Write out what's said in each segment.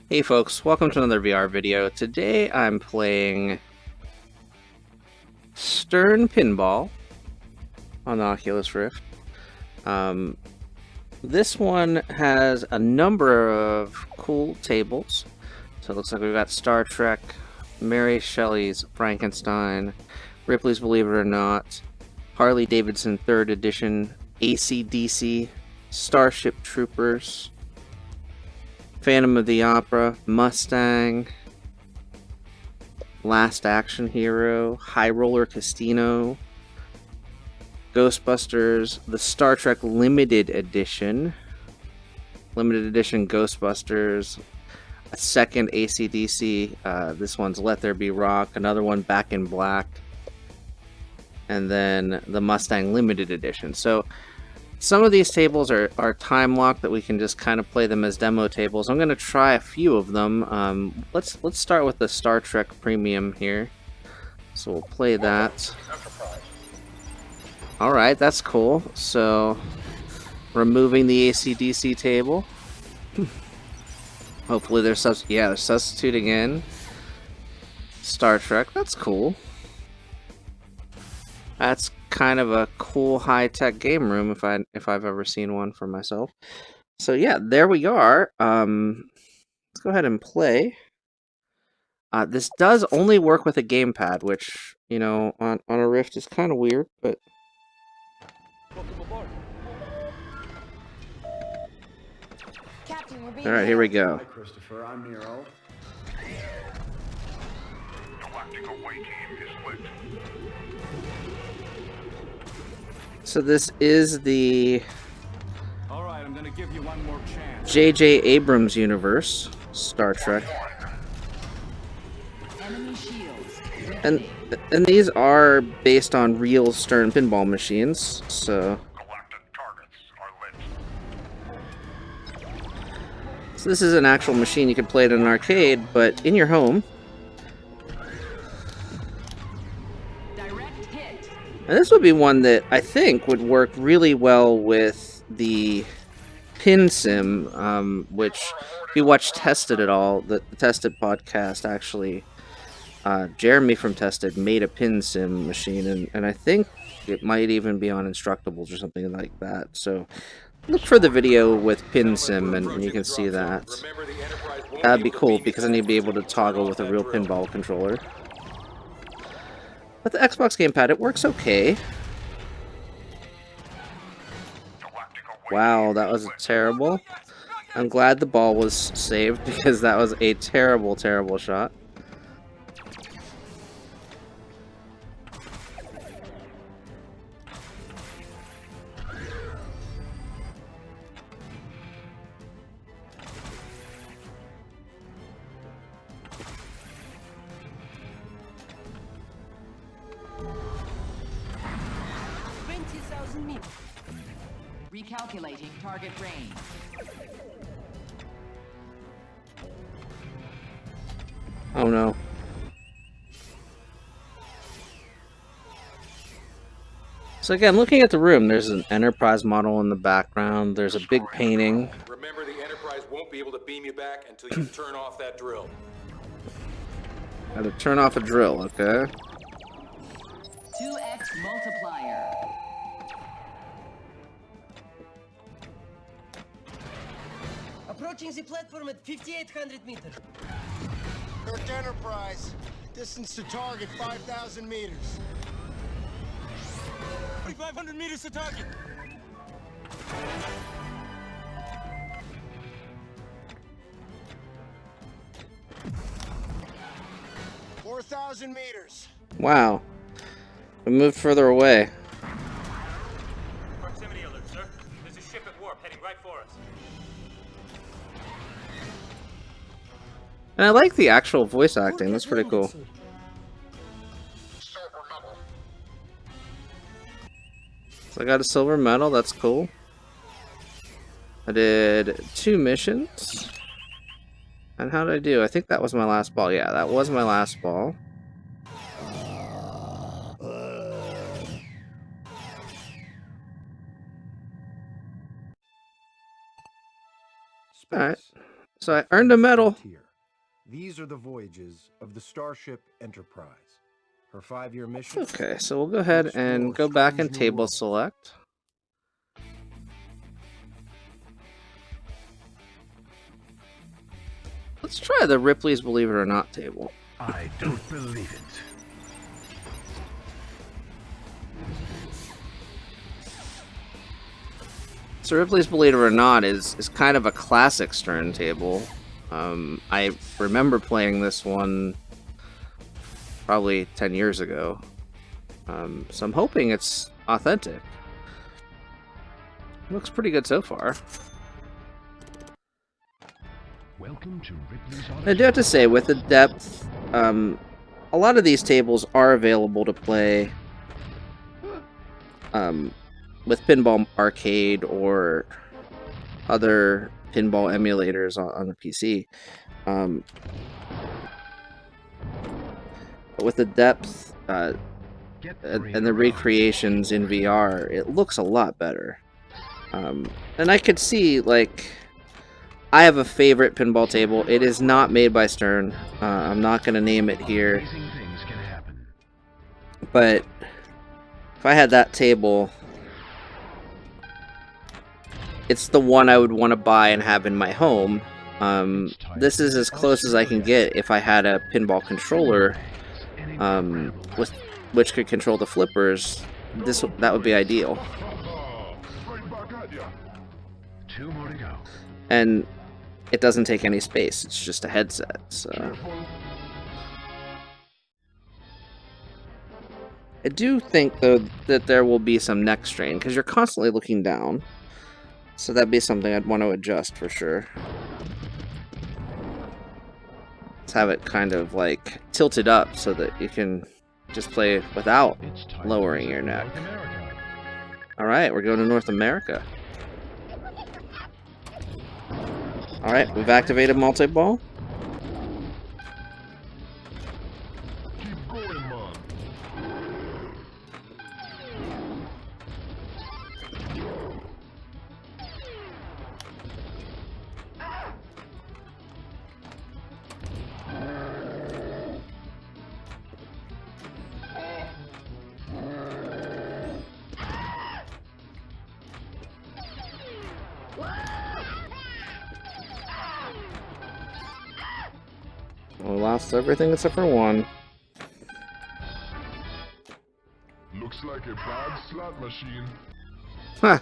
Hey folks, welcome to another VR video. Today I'm playing Stern Pinball on the Oculus Rift. This one has a number of cool tables. So it looks like we've got Star Trek, Mary Shelley's Frankenstein, Ripley's Believe It or Not, Harley Davidson 3rd Edition, AC/DC, Starship Troopers, Phantom of the Opera, Mustang, Last Action Hero, High Roller Casino, Ghostbusters, the Star Trek Limited Edition Ghostbusters, a second AC/DC, this one's Let There Be Rock, another one Back in Black, and then the Mustang Limited Edition. So some of these tables are time locked that we can just kind of play them as demo tables. I'm going to try a few of them. Let's start with the Star Trek Premium here. So we'll play that. Alright, that's cool. So removing the AC/DC table. Hopefully they're substituting in Star Trek. That's cool. That's kind of a cool high-tech game room if I've ever seen one for myself. So yeah, there we are. Let's go ahead and play. This does only work with a gamepad, which, you know, on a Rift is kind of weird, but all right, here we go. Hi, Christopher. I'm Nero. So this is the All right, I'm gonna give you one more chance. J.J. Abrams Universe, Star Trek. And these are based on real Stern pinball machines, so this is an actual machine you could play it in an arcade, but in your home. And this would be one that I think would work really well with the Pin Sim, which, if you watch Tested at all, the Tested podcast, actually, Jeremy from Tested made a Pin Sim machine, and I think it might even be on Instructables or something like that. So look for the video with Pin Sim, and you can see that. That'd be cool, because then you'd be able to toggle with a real pinball controller. But the Xbox gamepad, it works okay. Wow, that was terrible. I'm glad the ball was saved, because that was a terrible, terrible shot. Recalculating target range. Oh no. So again, looking at the room, there's an Enterprise model in the background. There's a big painting. Remember, the Enterprise won't be able to beam you back until you turn off that drill. Got to turn off a drill, okay? 2x multiplier. Approaching the platform at 5,800 meters. Earth Enterprise. Distance to target 5,000 meters. 4,500 meters to target. Four 4,000 meters. Wow. We moved further away. Proximity alert, sir. There's a ship at warp heading right for us. And I like the actual voice acting. That's pretty cool. So I got a silver medal. That's cool. I did 2 missions. And how did I do? I think that was my last ball. Yeah, that was my last ball. Alright. So I earned a medal. Here. These are the voyages of the Starship Enterprise. Her 5-year mission. Okay, so we'll go ahead and go back and table select. Let's try the Ripley's Believe It or Not table. I don't believe it. So Ripley's Believe It or Not is kind of a classic Stern table. I remember playing this one probably 10 years ago. So I'm hoping it's authentic. Looks pretty good so far. Welcome to Ripley's I do have to say, with the depth, a lot of these tables are available to play with Pinball Arcade or other pinball emulators on the PC. But with the depth and the recreations in VR, it looks a lot better. And I could see, like, I have a favorite pinball table. It is not made by Stern. I'm not going to name it here. But if I had that table, it's the one I would want to buy and have in my home. This is as close as I can get if I had a pinball controller with which could control the flippers. That would be ideal. Two more to go. And it doesn't take any space. It's just a headset. So I do think, though, that there will be some neck strain because you're constantly looking down. So that'd be something I'd want to adjust for sure. Let's have it kind of like tilted up so that you can just play without lowering your neck. Alright, we're going to North America. Alright, we've activated multi-ball. Keep going, Mom. We lost everything except for one. Looks like a bad slot machine. Huh.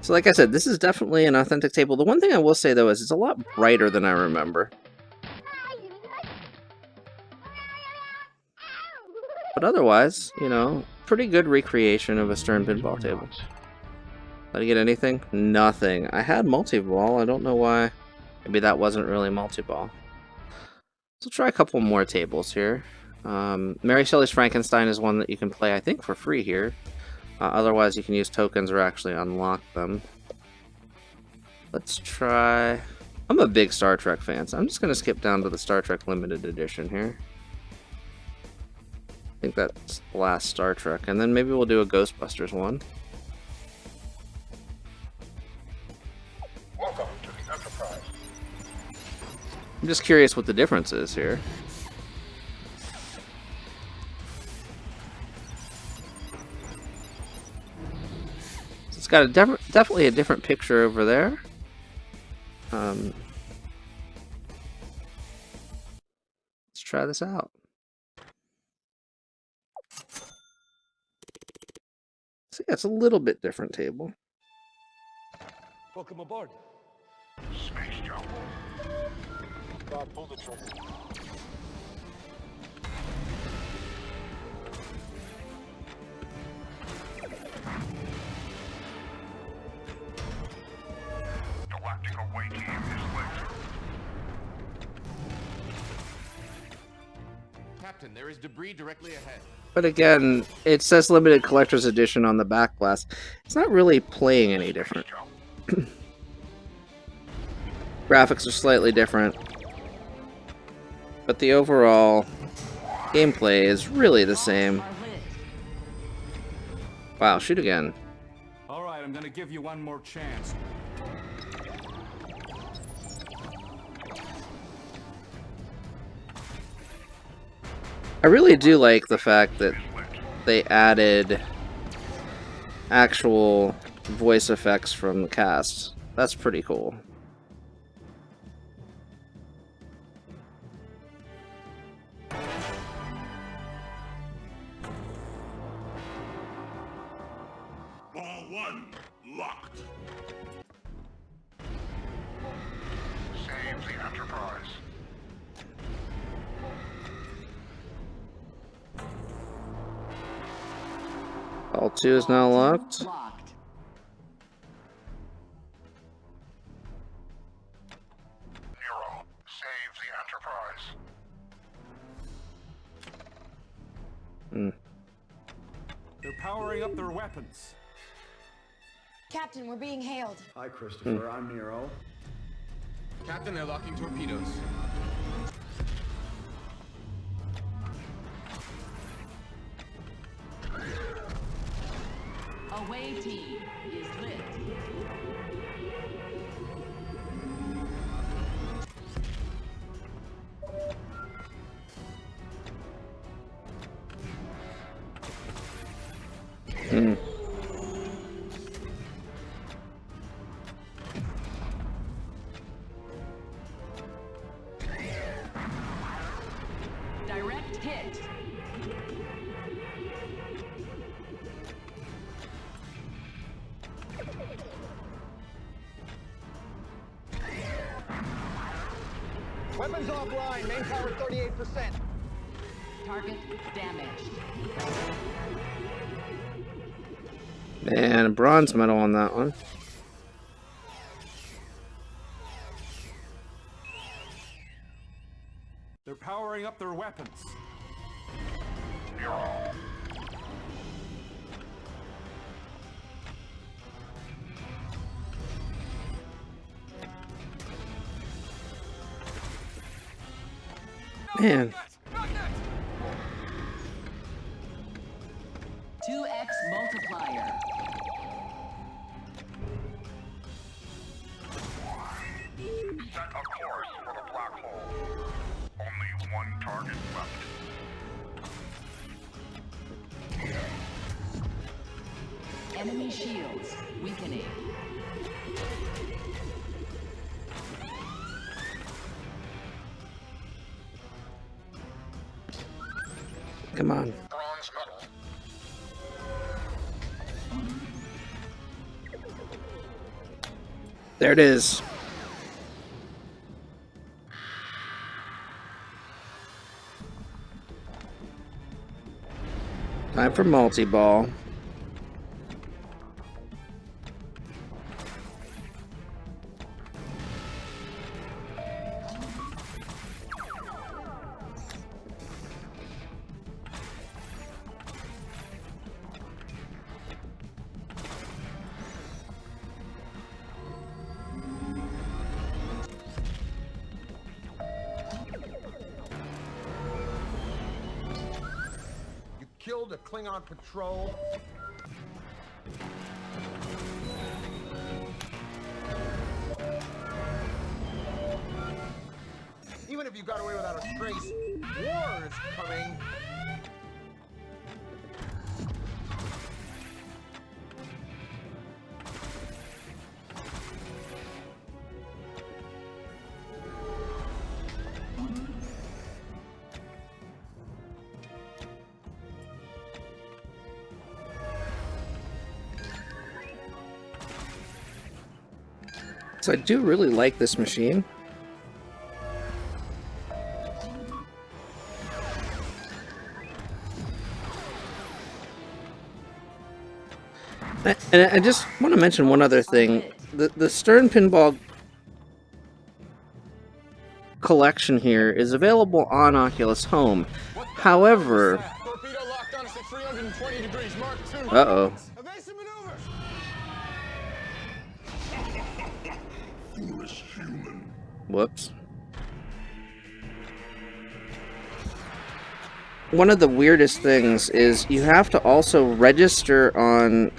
So like I said, this is definitely an authentic table. The one thing I will say, though, is it's a lot brighter than I remember. But otherwise, you know, pretty good recreation of a Stern pinball table. Did I get anything? Nothing. I had multi-ball. I don't know why. Maybe that wasn't really multi-ball. So try a couple more tables here. Mary Shelley's Frankenstein is one that you can play, I think, for free here. Otherwise, you can use tokens or actually unlock them. Let's try... I'm a big Star Trek fan, so I'm just going to skip down to the Star Trek Limited Edition here. I think that's the last Star Trek. And then maybe we'll do a Ghostbusters one. Welcome to the Enterprise. I'm just curious what the difference is here. So it's got a definitely a different picture over there. Let's try this out. So yeah, it's a little bit different table. Welcome aboard. Space jump. God, pull the trigger. Galactic away team is laser. Captain, there is debris directly ahead. But again, it says limited collector's edition on the back glass. It's not really playing any different. Graphics are slightly different, but the overall gameplay is really the same. Wow, shoot again. All right, I'm gonna give you one more chance. I really do like the fact that they added actual voice effects from the cast. That's pretty cool. Ball 1 locked. Save the Enterprise. All 2 is now locked. Locked. Nero, save the Enterprise. They're powering up their weapons. Captain, we're being hailed. Hi, Christopher. I'm Nero. Captain, they're locking torpedoes. Away team is lit. Direct hit. Weapons offline. Main power 38%. Target damaged. And a bronze medal on that one. They're powering up their weapons. Nero. Man, 2x multiplier. Set a course for the black hole. Only one target left. Enemy shields weakening. come on. Bronze medal. There it is. Time for multi-ball. Killed a Klingon patrol. Even if you got away without a trace, war is coming. So I do really like this machine. And I just want to mention one other thing. The Stern Pinball collection here is available on Oculus Home. However, Torpedo locked on us at 320 degrees, Mark 2. uh-oh. Evasive maneuvers. Foolish human. Whoops. One of the weirdest things is you have to also register on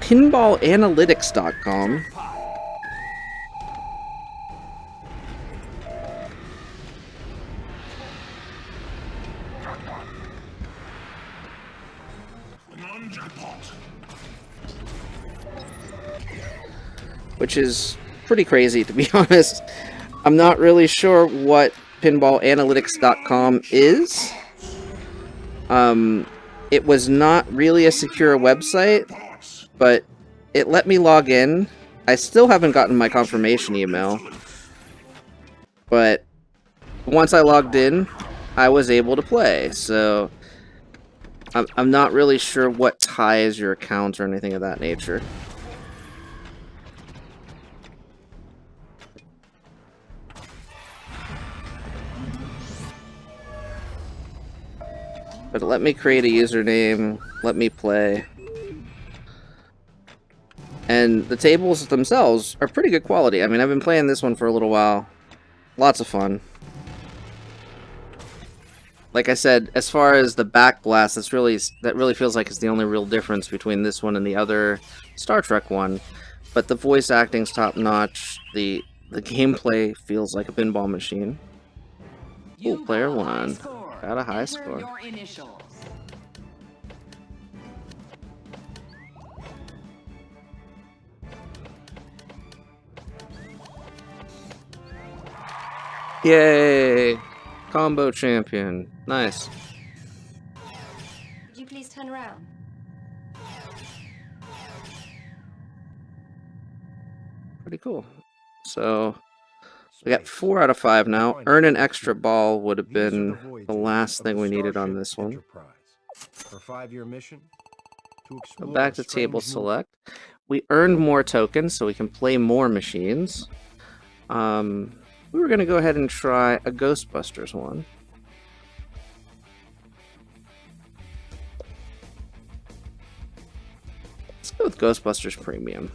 pinballanalytics.com. Which is pretty crazy, to be honest. I'm not really sure what pinballanalytics.com is. It was not really a secure website, but it let me log in. I still haven't gotten my confirmation email, but once I logged in, I was able to play. So I'm not really sure what ties your account or anything of that nature. But let me create a username, let me play. And the tables themselves are pretty good quality. I mean, I've been playing this one for a little while. Lots of fun. Like I said, as far as the backblast, that really feels like it's the only real difference between this one and the other Star Trek one. But the voice acting's top notch. The gameplay feels like a pinball machine. Ooh, player one. Got a high score. Your initials. Yay! Combo champion. Nice. Would you please turn around? Pretty cool. So we got 4 out of 5 now. Earn an extra ball would have been the last thing we needed on this one. Her 5-year mission to Go explore back to table select. We earned more tokens so we can play more machines. We were going to go ahead and try a Ghostbusters one. Let's go with Ghostbusters Premium.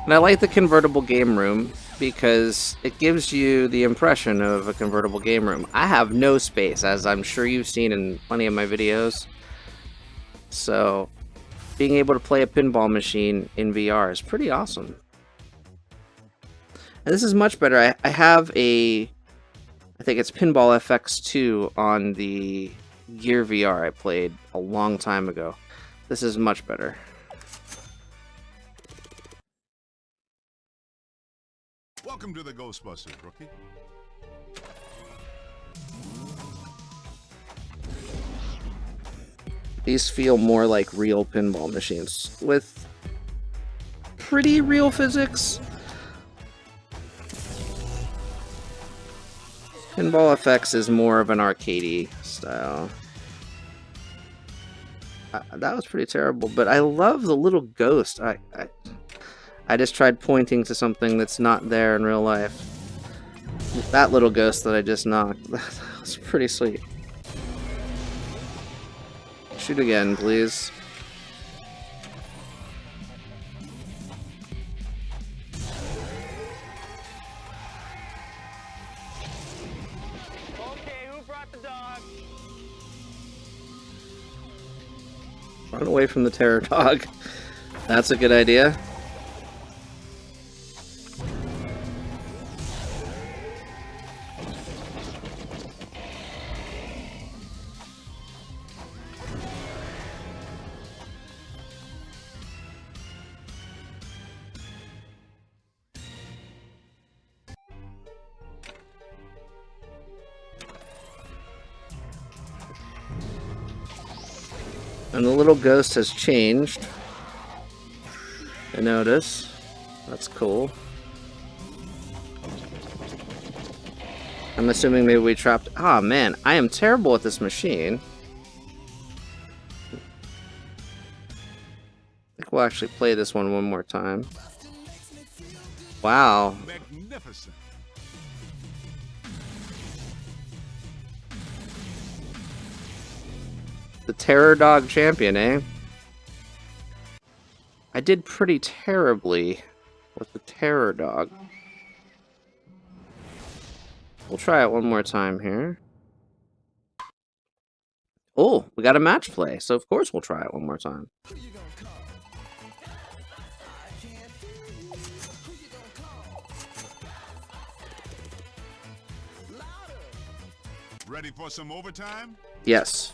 And I like the convertible game room because it gives you the impression of a convertible game room. I have no space, as I'm sure you've seen in plenty of my videos. So being able to play a pinball machine in VR is pretty awesome. And this is much better. I have I think it's Pinball FX2 on the Gear VR I played a long time ago. This is much better. Welcome to the Ghostbusters, rookie. These feel more like real pinball machines with pretty real physics. Pinball FX is more of an arcadey style. That was pretty terrible, but I love the little ghost. I just tried pointing to something that's not there in real life. That little ghost that I just knocked, that was pretty sweet. Shoot again, please. Okay, who brought the dog? Run away from the terror dog. That's a good idea. And the little ghost has changed. I notice. That's cool. I'm assuming maybe we trapped... Ah, man, I am terrible at this machine. I think we'll actually play this one more time. Wow. Magnificent. The Terror Dog champion, eh? I did pretty terribly with the Terror Dog. We'll try it one more time here. Oh, we got a match play, so of course we'll try it one more time. Ready for some overtime? Yes.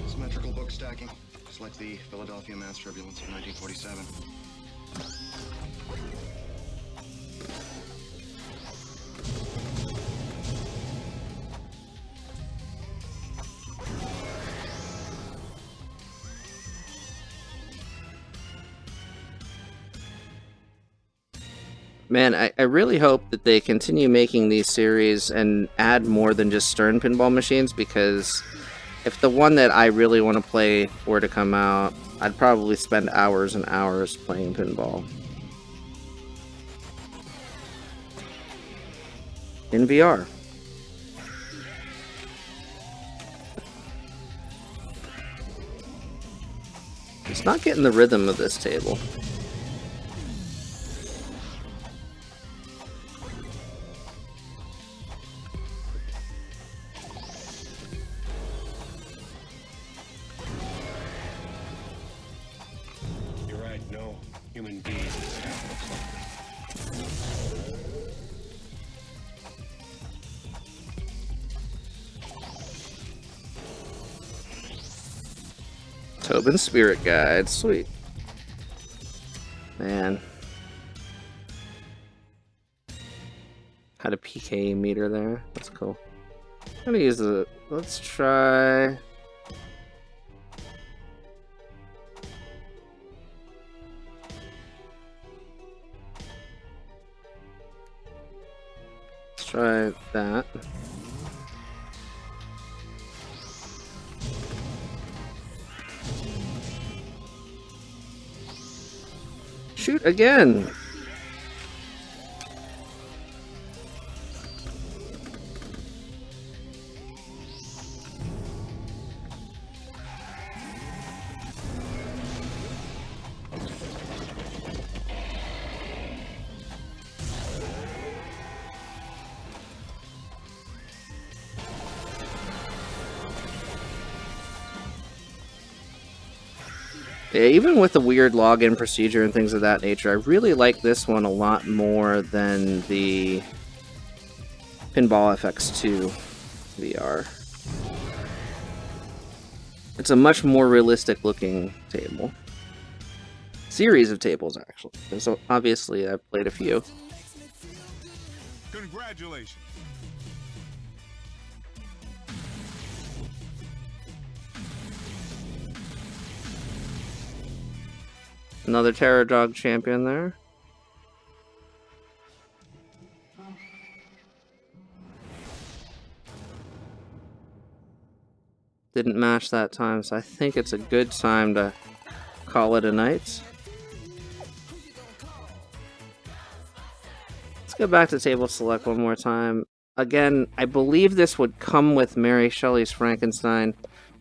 Symmetrical book stacking, just like the Philadelphia mass turbulence of 1947. Man, I really hope that they continue making these series and add more than just Stern pinball machines, because if the one that I really want to play were to come out, I'd probably spend hours and hours playing pinball. In VR. It's not getting the rhythm of this table. Human being. Tobin's Spirit Guide, sweet. Man. Had a PK meter there, that's cool. I'm gonna use the, let's try... Try that. Shoot again. Yeah, even with the weird login procedure and things of that nature, I really like this one a lot more than the Pinball FX2 VR. It's a much more realistic looking table. Series of tables, actually. So obviously I've played a few. Congratulations. Another Terror Dog champion there. Didn't match that time, so I think it's a good time to call it a night. Let's go back to table select one more time. Again, I believe this would come with Mary Shelley's Frankenstein,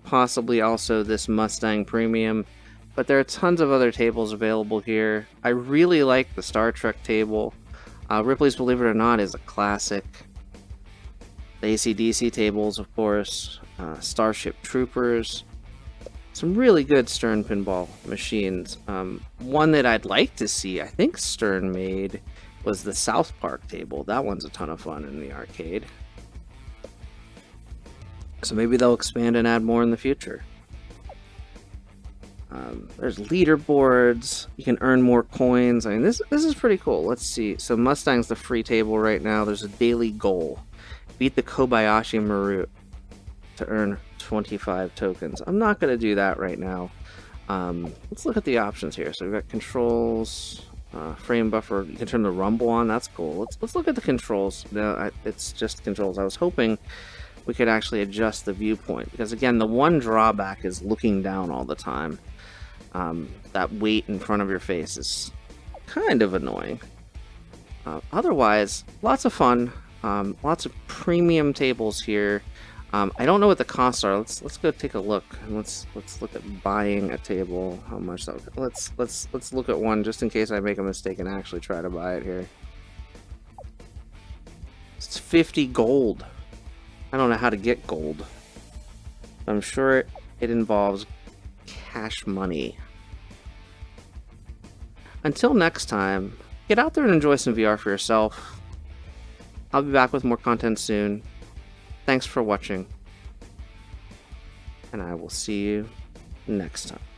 possibly also this Mustang Premium. But there are tons of other tables available here. I really like the Star Trek table. Ripley's Believe It or Not is a classic. The AC/DC tables, of course. Starship Troopers. Some really good Stern pinball machines. One that I'd like to see, I think Stern made, was the South Park table. That one's a ton of fun in the arcade. So maybe they'll expand and add more in the future. There's leaderboards. You can earn more coins. I mean, this is pretty cool. Let's see. So Mustang's the free table right now. There's a daily goal. Beat the Kobayashi Maru to earn 25 tokens. I'm not going to do that right now. Let's look at the options here. So we've got controls, frame buffer. You can turn the rumble on. That's cool. Let's look at the controls. No, it's just controls. I was hoping we could actually adjust the viewpoint, because again, the one drawback is looking down all the time. That weight in front of your face is kind of annoying. Otherwise, lots of fun. Lots of premium tables here. I don't know what the costs are. Let's go take a look, and let's look at buying a table. How much that would, let's look at one just in case I make a mistake and actually try to buy it here. It's 50 gold. I don't know how to get gold. I'm sure it involves cash money. Until next time, get out there and enjoy some VR for yourself. I'll be back with more content soon. Thanks for watching, and I will see you next time.